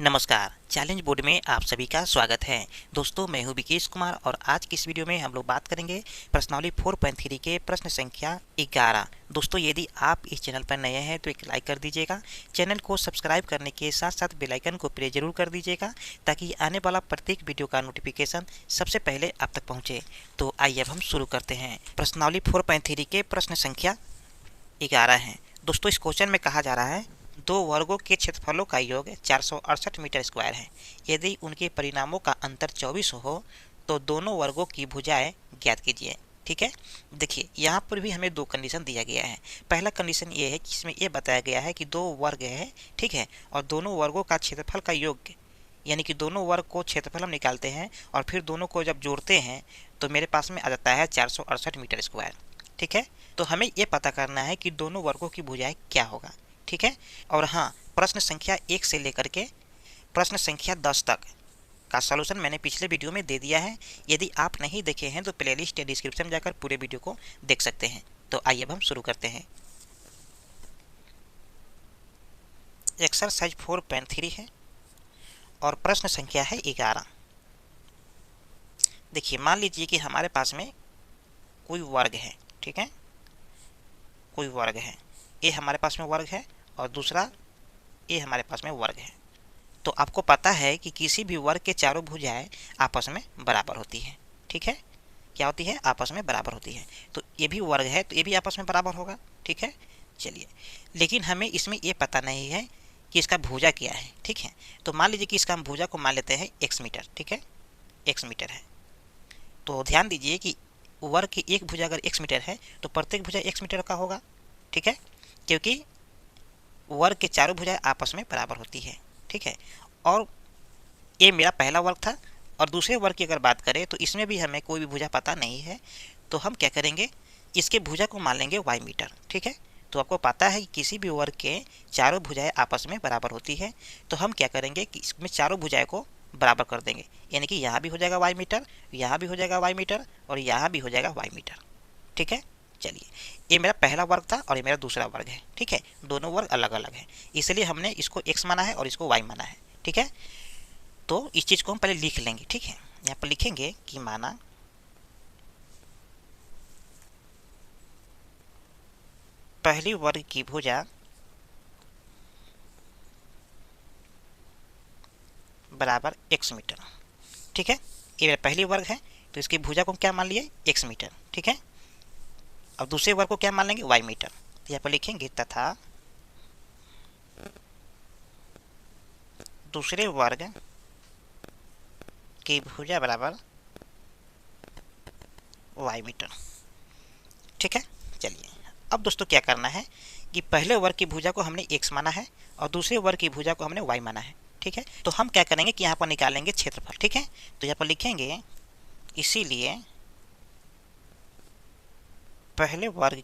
नमस्कार, challenge board में आप सभी का स्वागत है। दोस्तों, मैं हूं विकेश कुमार और आज की इस वीडियो में हम लोग बात करेंगे प्रश्नावली 4.3 के प्रश्न संख्या 11। दोस्तों, यदि आप इस चैनल पर नए हैं तो एक लाइक कर दीजिएगा। चैनल को सब्सक्राइब करने के साथ साथ बेल आइकन को प्रेस जरूर कर दीजिएगा ताकि आने वाला प्रत्येक वीडियो का नोटिफिकेशन सबसे पहले आप तक पहुँचे। तो आइए अब हम शुरू करते हैं। प्रश्नावली 4.3 के प्रश्न संख्या 11 है। दोस्तों, इस क्वेश्चन में कहा जा रहा है दो वर्गों के क्षेत्रफलों का योग 468 मीटर स्क्वायर है। यदि उनके परिणामों का अंतर 24 हो तो दोनों वर्गों की भुजाएं ज्ञात कीजिए। ठीक है, देखिए यहाँ पर भी हमें दो कंडीशन दिया गया है। पहला कंडीशन ये है कि इसमें ये बताया गया है कि दो वर्ग है, ठीक है, और दोनों वर्गों का क्षेत्रफल का योग, यानी कि दोनों वर्ग को क्षेत्रफल हम निकालते हैं और फिर दोनों को जब जोड़ते हैं तो मेरे पास में आ जाता है 468 मीटर स्क्वायर। ठीक है, तो हमें ये पता करना है कि दोनों वर्गों की भुजाएं क्या होगा। ठीक है, और हाँ, प्रश्न संख्या 1 से लेकर के प्रश्न संख्या 10 तक का सॉल्यूशन मैंने पिछले वीडियो में दे दिया है। यदि आप नहीं देखे हैं तो प्लेलिस्ट या डिस्क्रिप्शन में जाकर पूरे वीडियो को देख सकते हैं। तो आइए अब हम शुरू करते हैं। एक्सरसाइज 4.3 है और प्रश्न संख्या है 11। देखिए, मान लीजिए कि हमारे पास में कोई वर्ग है। ठीक है, कोई वर्ग है, ये हमारे पास में वर्ग है और दूसरा ये हमारे पास में वर्ग है। तो आपको पता है कि किसी भी वर्ग के चारों भुजाएं आपस में बराबर होती है। ठीक है, क्या होती है? आपस में बराबर होती है। तो ये भी वर्ग है तो ये भी आपस में बराबर होगा। ठीक है, चलिए, लेकिन हमें इसमें ये पता नहीं है कि इसका भुजा क्या है। ठीक है, तो मान लीजिए कि इसका हम भुजा को मान लेते हैं x मीटर। ठीक है, x मीटर है। तो ध्यान दीजिए कि वर्ग की एक भुजा अगर x मीटर है तो प्रत्येक भुजा x मीटर का होगा। ठीक है, क्योंकि वर्ग के चारों भुजाएं आपस में बराबर होती है। ठीक है, और ये मेरा पहला वर्ग था। और दूसरे वर्ग की अगर बात करें तो इसमें भी हमें कोई भी भुजा पता नहीं है, तो हम क्या करेंगे, इसके भुजा को मान लेंगे y मीटर। ठीक है, तो आपको पता है कि किसी भी वर्ग के चारों भुजाएं आपस में बराबर होती है, तो हम क्या करेंगे कि इसमें चारों भुजाएं को बराबर कर देंगे, यानी कि यहाँ भी हो जाएगा y मीटर, यहाँ भी हो जाएगा y मीटर और यहाँ भी हो जाएगा y मीटर। ठीक है, चलिए, ये मेरा पहला वर्ग था और ये मेरा दूसरा वर्ग है। ठीक है, दोनों वर्ग अलग अलग है, इसलिए हमने इसको x माना है और इसको y माना है। ठीक है, तो इस चीज को हम पहले लिख लेंगे। ठीक है, यहाँ पर लिखेंगे कि माना पहली वर्ग की भुजा बराबर x मीटर। ठीक है, ये मेरा पहली वर्ग है तो इसकी भुजा को क्या मान लिए? x metre. ठीक है, अब दूसरे वर्ग को क्या मान लेंगे? y metre. तो यहाँ पर लिखेंगे तथा दूसरे वर्ग की भुजा बराबर y मीटर। ठीक है, चलिए, अब दोस्तों क्या करना है कि पहले वर्ग की भुजा को हमने x माना है और दूसरे वर्ग की भुजा को हमने y माना है। ठीक है, तो हम क्या करेंगे कि यहाँ पर निकालेंगे क्षेत्रफल। ठीक है, तो यहाँ पर लिखेंगे इसीलिए पहले वर्ग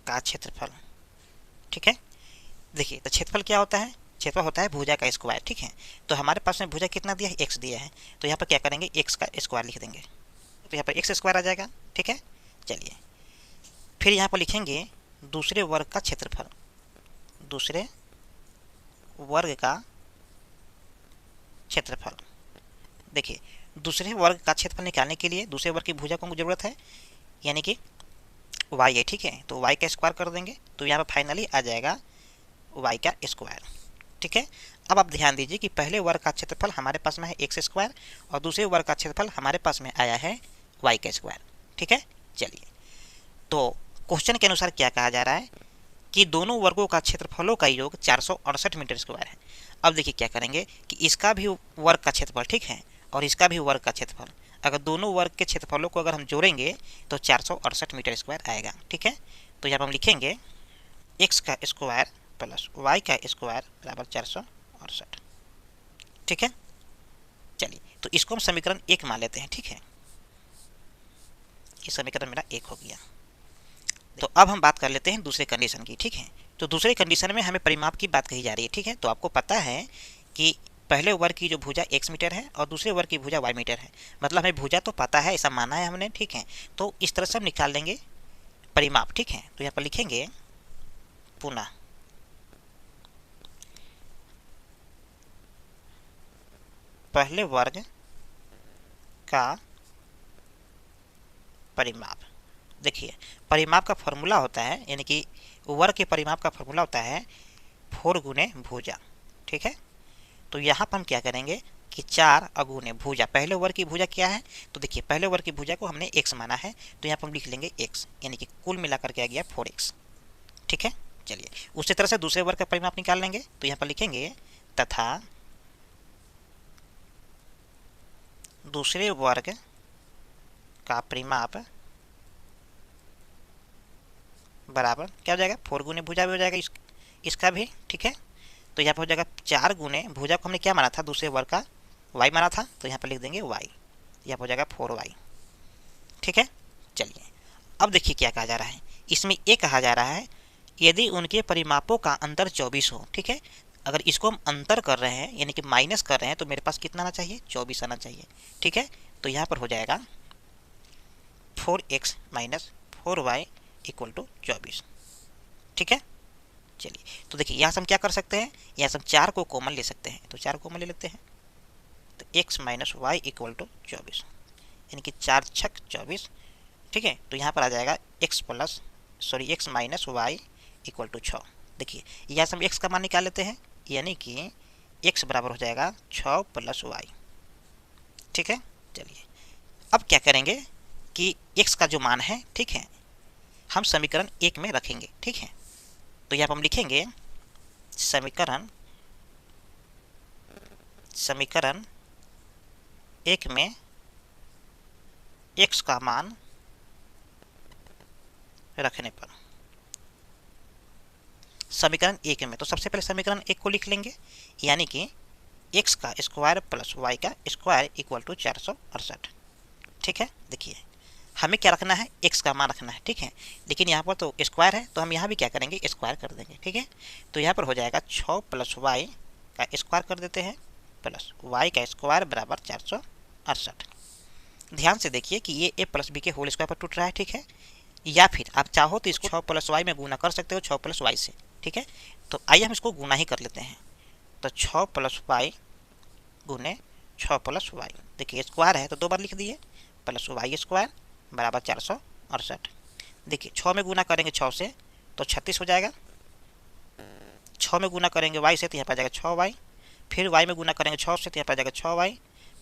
का क्षेत्रफल। ठीक है, देखिए, तो क्षेत्रफल क्या होता है? क्षेत्रफल होता है भुजा का स्क्वायर। ठीक है, तो हमारे पास में भुजा कितना दिया है? x दिया है, तो यहाँ पर क्या करेंगे, x का स्क्वायर लिख देंगे, तो यहाँ पर x स्क्वायर आ जाएगा। ठीक है, चलिए, फिर यहाँ पर लिखेंगे दूसरे वर्ग का क्षेत्रफल। दूसरे वर्ग का क्षेत्रफल, देखिए, दूसरे वर्ग का क्षेत्रफल निकालने के लिए दूसरे वर्ग की भुजा को जरूरत है, यानी कि y है। ठीक है, तो y का स्क्वायर कर देंगे, तो यहाँ पर फाइनली आ जाएगा y का स्क्वायर। ठीक है, अब आप ध्यान दीजिए कि पहले वर्ग का क्षेत्रफल हमारे पास में है x स्क्वायर और दूसरे वर्ग का क्षेत्रफल हमारे पास में आया है y का स्क्वायर। ठीक है, चलिए, तो क्वेश्चन के अनुसार क्या कहा जा रहा है कि दोनों वर्गों का क्षेत्रफलों का योग 468 मीटर स्क्वायर है। अब देखिए क्या करेंगे कि इसका भी वर्ग का क्षेत्रफल, ठीक है, और इसका भी वर्ग का क्षेत्रफल, अगर दोनों वर्ग के क्षेत्रफलों को अगर हम जोड़ेंगे तो 468 मीटर स्क्वायर आएगा। ठीक है, तो यहाँ पर हम लिखेंगे x का स्क्वायर प्लस y का स्क्वायर बराबर 468। ठीक है, चलिए, तो इसको हम समीकरण 1 मान लेते हैं। ठीक है, ये समीकरण मेरा 1 हो गया। तो अब हम बात कर लेते हैं दूसरे कंडीशन की। ठीक है, तो दूसरे कंडीशन में हमें परिमाप की बात कही जा रही है। ठीक है, तो आपको पता है कि पहले वर्ग की जो भुजा x मीटर है और दूसरे वर्ग की भुजा y मीटर है, मतलब हमें भुजा तो पता है, ऐसा माना है हमने। ठीक है, तो इस तरह से हम निकाल लेंगे परिमाप। ठीक है, तो यहाँ पर लिखेंगे पुनः पहले वर्ग का परिमाप। देखिए परिमाप का फॉर्मूला होता है, यानी कि वर्ग के परिमाप का फॉर्मूला होता है 4 गुने भुजा। ठीक है, तो यहाँ पर हम क्या करेंगे कि 4 अगुने भुजा, पहले वर्ग की भुजा क्या है, तो देखिए पहले वर्ग की भुजा को हमने x माना है, तो यहाँ पर हम लिख लेंगे x, यानी कि कुल मिलाकर के आ गया 4x। ठीक है, चलिए उसी तरह से दूसरे वर्ग का परिमाप निकाल लेंगे, तो यहाँ पर लिखेंगे तथा दूसरे वर्ग का परिमाप बराबर क्या हो जाएगा, 4 गुने भुजा भी हो जाएगा इसका भी। ठीक है, तो यहाँ पर हो जाएगा 4 गुने भुजा को हमने क्या माना था, दूसरे वर्ग का y माना था, तो यहाँ पर लिख देंगे y, यहाँ पर हो जाएगा 4y। ठीक है, चलिए अब देखिए क्या कहा जा रहा है, इसमें ये कहा जा रहा है यदि उनके परिमापों का अंतर 24 हो। ठीक है, अगर इसको हम अंतर कर रहे हैं यानी कि माइनस कर रहे हैं, तो मेरे पास कितना आना चाहिए, 24 आना चाहिए। ठीक है, तो यहाँ पर हो जाएगा 4x minus 4y equal to 24। ठीक है, चलिए तो देखिए यहाँ से हम क्या कर सकते हैं, यहाँ से हम 4 को कॉमन ले सकते हैं, तो 4 कॉमन ले लेते हैं, तो x minus y equal to 24, यानी कि 4 छक 24। ठीक है, तो यहाँ पर आ जाएगा x minus y equal to 6। देखिए यहाँ से हम x का मान निकाल लेते हैं, यानी कि x बराबर हो जाएगा 6 प्लस वाई। ठीक है, चलिए अब क्या करेंगे कि x का जो मान है, ठीक है, हम समीकरण 1 में रखेंगे। ठीक है, तो यहाँ पर हम लिखेंगे समीकरण 1 में x का मान रखने पर, समीकरण 1 में, तो सबसे पहले समीकरण 1 को लिख लेंगे, यानी कि x का स्क्वायर प्लस y का स्क्वायर इक्वल टू 468। ठीक है, देखिए हमें क्या रखना है, x का मान रखना है। ठीक है, लेकिन यहाँ पर तो स्क्वायर है, तो हम यहाँ भी क्या करेंगे, स्क्वायर कर देंगे। ठीक है, तो यहाँ पर हो जाएगा 6 प्लस वाई का स्क्वायर कर देते हैं, प्लस y का स्क्वायर बराबर 468। ध्यान से देखिए कि ये a प्लस बी के होल स्क्वायर पर टूट रहा है। ठीक है, या फिर आप चाहो तो इसको 6 प्लस वाई में गुना कर सकते हो, 6 प्लस वाई से। ठीक है, तो आइए हम इसको गुना ही कर लेते हैं, तो 6 प्लस वाई गुने 6 प्लस वाई, देखिए स्क्वायर है तो 2 बार लिख दिए, प्लस वाई स्क्वायर बराबर 468। देखिए 6 में गुना करेंगे 6 से तो 36 हो जाएगा, 6 में गुना करेंगे y से तो यहाँ पर आ जाएगा 6y, फिर y में गुना करेंगे 6 से तो यहाँ पर आ जाएगा 6y,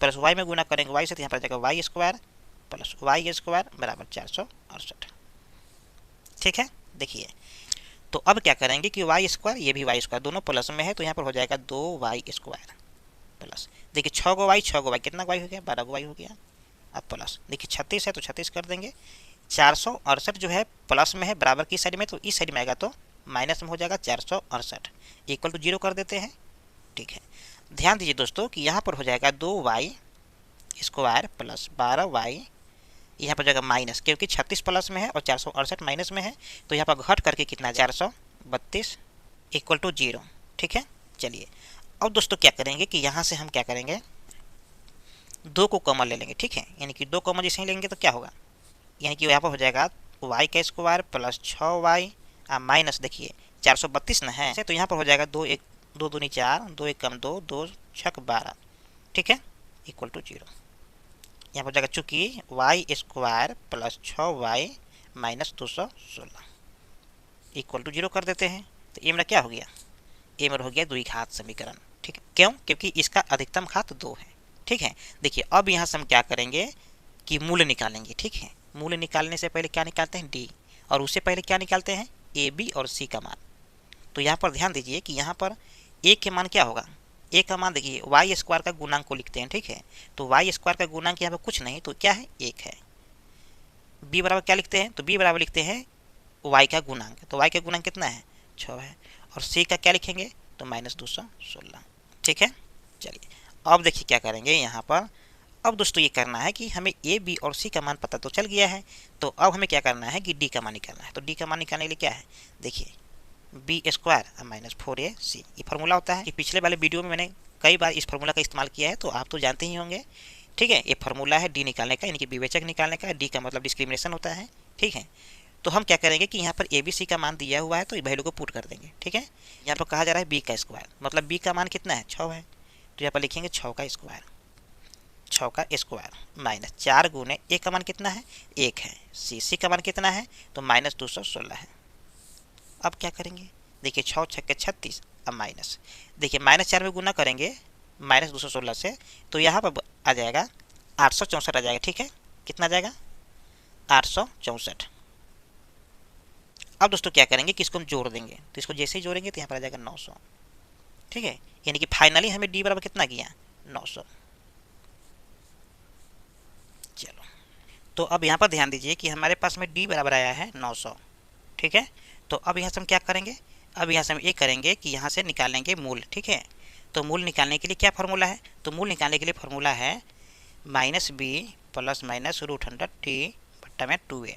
प्लस y में गुना करेंगे y से तो यहाँ पर आ जाएगा y square plus y square बराबर 468। ठीक है, देखिए तो अब क्या करेंगे कि वाई स्क्वायर, ये भी वाई स्क्वायर दोनों प्लस में है, तो यहाँ पर हो जाएगा 2y स्क्वायर प्लस, देखिए 6 को y कितना y हो गया, 12 को y हो गया। अब प्लस देखिए 36 है तो 36 कर देंगे, 468 जो है प्लस में है बराबर की साइड में, तो इस साइड में आएगा तो माइनस में हो जाएगा 468 इक्वल टू 0 कर देते हैं। ठीक है, ध्यान दीजिए दोस्तों कि यहाँ पर हो जाएगा 2y स्क्वायर प्लस 12y, यहाँ पर जाएगा माइनस, क्योंकि 36 प्लस में है और 468 माइनस में है, तो यहाँ पर घट करके कितना 432 इक्वल टू 0। ठीक है, चलिए अब दोस्तों क्या करेंगे कि यहाँ से हम क्या करेंगे, 2 को कॉमन ले लेंगे। ठीक है, यानी कि 2 कॉमन जैसे ही लेंगे तो क्या होगा, यानी कि यहाँ पर हो जाएगा y का स्क्वायर प्लस 6y माइनस, देखिए 432 न है, तो यहाँ पर हो जाएगा 2 दूनी 4, 2 1 कम 2, 2 छक 12। ठीक है, इक्वल टू 0। यहाँ पर हो जाएगा चूँकि y square plus 6y minus 216 equal to 0 कर देते हैं, तो ये मेरा क्या हो गया, ये मेरा हो गया द्विघात समीकरण। ठीक है, क्यों, क्योंकि इसका अधिकतम घात 2 है। ठीक है, देखिए अब यहाँ से हम क्या करेंगे कि मूल्य निकालेंगे। ठीक है, मूल्य निकालने से पहले क्या निकालते हैं, डी, और उससे पहले क्या निकालते हैं, ए बी और सी का मान। तो यहाँ पर ध्यान दीजिए कि यहाँ पर ए के मान क्या होगा, ए का मान देखिए वाई स्क्वायर का गुणांक को लिखते हैं। ठीक है, तो वाई स्क्वायर का गुणांक यहाँ पर कुछ नहीं तो क्या है, 1 है। बी बराबर क्या लिखते हैं, तो बी बराबर लिखते हैं वाई का गुणांक, तो वाई का गुणांक कितना है, 6 है, और सी का क्या लिखेंगे, तो माइनस 216। ठीक है, चलिए अब देखिए क्या करेंगे यहाँ पर, अब दोस्तों ये करना है कि हमें ए बी और सी का मान पता तो चल गया है, तो अब हमें क्या करना है कि डी का मान निकालना है। तो डी का मान निकालने के लिए क्या है, देखिए बी स्क्वायर माइनस 4ac, ये फार्मूला होता है कि पिछले वाले वीडियो में मैंने कई बार इस फार्मूला का इस्तेमाल किया है, तो आप तो जानते ही होंगे। ठीक है, ये फार्मूला है डी निकालने का, यानी कि विवेचक निकालने का, डी का मतलब डिस्क्रिमिनेशन होता है। ठीक है, तो हम क्या करेंगे कि यहाँ पर ए बी सी का मान दिया हुआ है, तो वैल्यू को पुट कर देंगे। ठीक है, यहाँ पर कहा जा रहा है बी का स्क्वायर, मतलब बी का मान कितना है, 6 है, तो यहाँ पर लिखेंगे 6 का स्क्वायर 6 का स्क्वायर माइनस 4 गुने ए का मान कितना है 1 है, सी का मान कितना है तो माइनस 216 है। अब क्या करेंगे, देखिए 6 छक्के 36, अब माइनस, देखिए -4 में गुना करेंगे -216 से, तो यहाँ पर आ जाएगा 864 आ जाएगा। ठीक है, कितना आ जाएगा 864। अब दोस्तों क्या करेंगे कि इसको हम जोड़ देंगे, तो इसको जैसे ही जोड़ेंगे तो यहाँ पर आ जाएगा 900। ठीक है, यानी कि फाइनली हमें डी बराबर कितना किया 900। चलो, तो अब यहाँ पर ध्यान दीजिए कि हमारे पास में डी बराबर आया है 900। ठीक है, तो अब यहाँ से हम क्या करेंगे, अब यहाँ से हम ये करेंगे कि यहाँ से निकालेंगे मूल। ठीक है, तो मूल निकालने के लिए क्या फार्मूला है, तो मूल निकालने के लिए फार्मूला है -b प्लस माइनस √100 t बट्टा में 2a।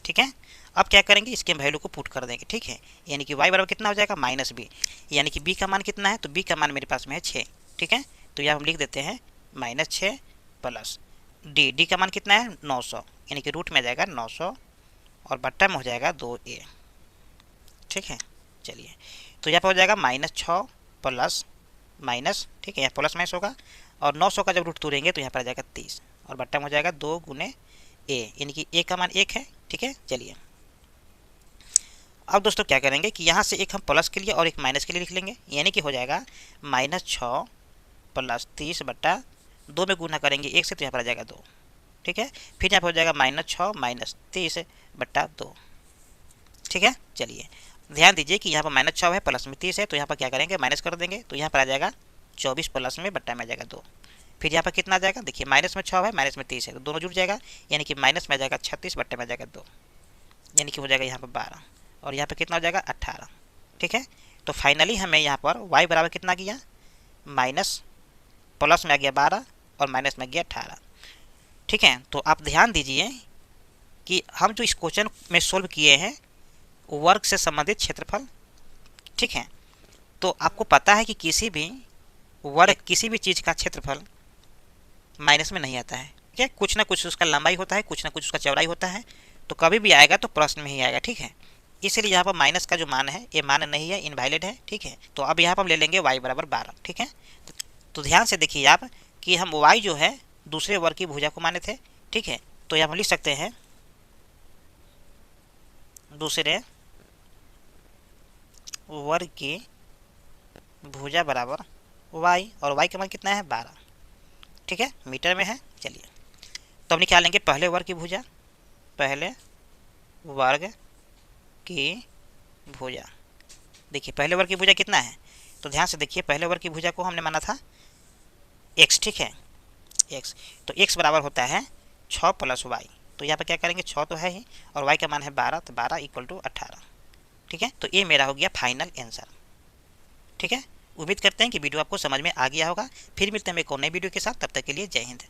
ठीक है, अब क्या करेंगे, इसके वैल्यू को पुट कर देंगे। ठीक है, यानी कि y बराबर कितना हो जाएगा -b, यानी कि b का मान कितना है, तो b का मान मेरे पास में है 6। ठीक है, तो यहाँ हम लिख देते हैं -6 प्लस d का मान कितना है 900, यानी कि रूट में आ जाएगा 900 और बट्टा में हो जाएगा 2a। ठीक है, चलिए, तो यहाँ पर हो जाएगा -6 प्लस माइनस, ठीक है, यहाँ प्लस माइनस होगा, और 900 का जब रूट तोड़ेंगे तो यहाँ पर आ जाएगा 30 और बट्टा में हो जाएगा 2 गुने a, यानी कि a का मान 1 है। ठीक है, चलिए, अब दोस्तों क्या करेंगे कि यहाँ से एक हम प्लस के लिए और एक माइनस के लिए लिख लेंगे, यानी कि हो जाएगा -6 प्लस 30 बट्टा 2 में गुना करेंगे 1 से, तो यहाँ पर आ जाएगा 2। ठीक है, फिर यहाँ पर हो जाएगा -6 माइनस 30 बट्टा 2। ठीक है, चलिए, ध्यान दीजिए कि यहाँ पर -6 है प्लस में 30 है, तो यहाँ पर क्या करेंगे माइनस कर देंगे, तो यहाँ पर आ जाएगा 24 प्लस में बट्टा में आ जाएगा 2। फिर यहाँ पर कितना आ जाएगा, देखिए माइनस में 6 है माइनस में 30 है, तो दोनों जुड़ जाएगा, यानी कि माइनस में आ जाएगा 36 बट्टे में आ जाएगा 2, यानी कि हो जाएगा यहाँ पर 12 और यहाँ पर कितना हो जाएगा 18। ठीक है, तो फाइनली हमें यहाँ पर y बराबर कितना किया, माइनस प्लस में आ गया 12 और माइनस में आ गया 18। ठीक है, तो आप ध्यान दीजिए कि हम जो इस क्वेश्चन में सोल्व किए हैं वर्ग से संबंधित क्षेत्रफल। ठीक है, तो आपको पता है कि किसी भी वर्ग किसी भी चीज़ का क्षेत्रफल माइनस में नहीं आता है। ठीक है, कुछ ना कुछ उसका लंबाई होता है, कुछ ना कुछ उसका चौड़ाई होता है, तो कभी भी आएगा तो प्लस में ही आएगा। ठीक है, इसलिए यहाँ पर माइनस का जो मान है ये मान नहीं है, इनवैलिड है। ठीक है, तो अब यहाँ पर हम ले लेंगे y बराबर 12। ठीक है, तो ध्यान से देखिए आप कि हम y जो है दूसरे वर्ग की भुजा को माने थे। ठीक है, तो यहाँ हम लिख सकते हैं दूसरे वर्ग की भुजा बराबर y, और y का मान कितना है 12। ठीक है, मीटर में है। चलिए, तो हम निकालेंगे पहले वर्ग की भुजा, पहले वर्ग की भुजा। देखिए पहले वर्ग की भुजा कितना है, तो ध्यान से देखिए पहले वर्ग की भुजा को हमने माना था x। ठीक है, x, तो x बराबर होता है 6 प्लस y, तो यहाँ पर क्या करेंगे 6 तो है ही और y का मान है 12, तो 12 = 18। ठीक है, तो ये मेरा हो गया फाइनल आंसर। ठीक है, उम्मीद करते हैं कि वीडियो आपको समझ में आ गया होगा। फिर मिलते हैं एक और नई वीडियो के साथ, तब तक के लिए जय हिंद।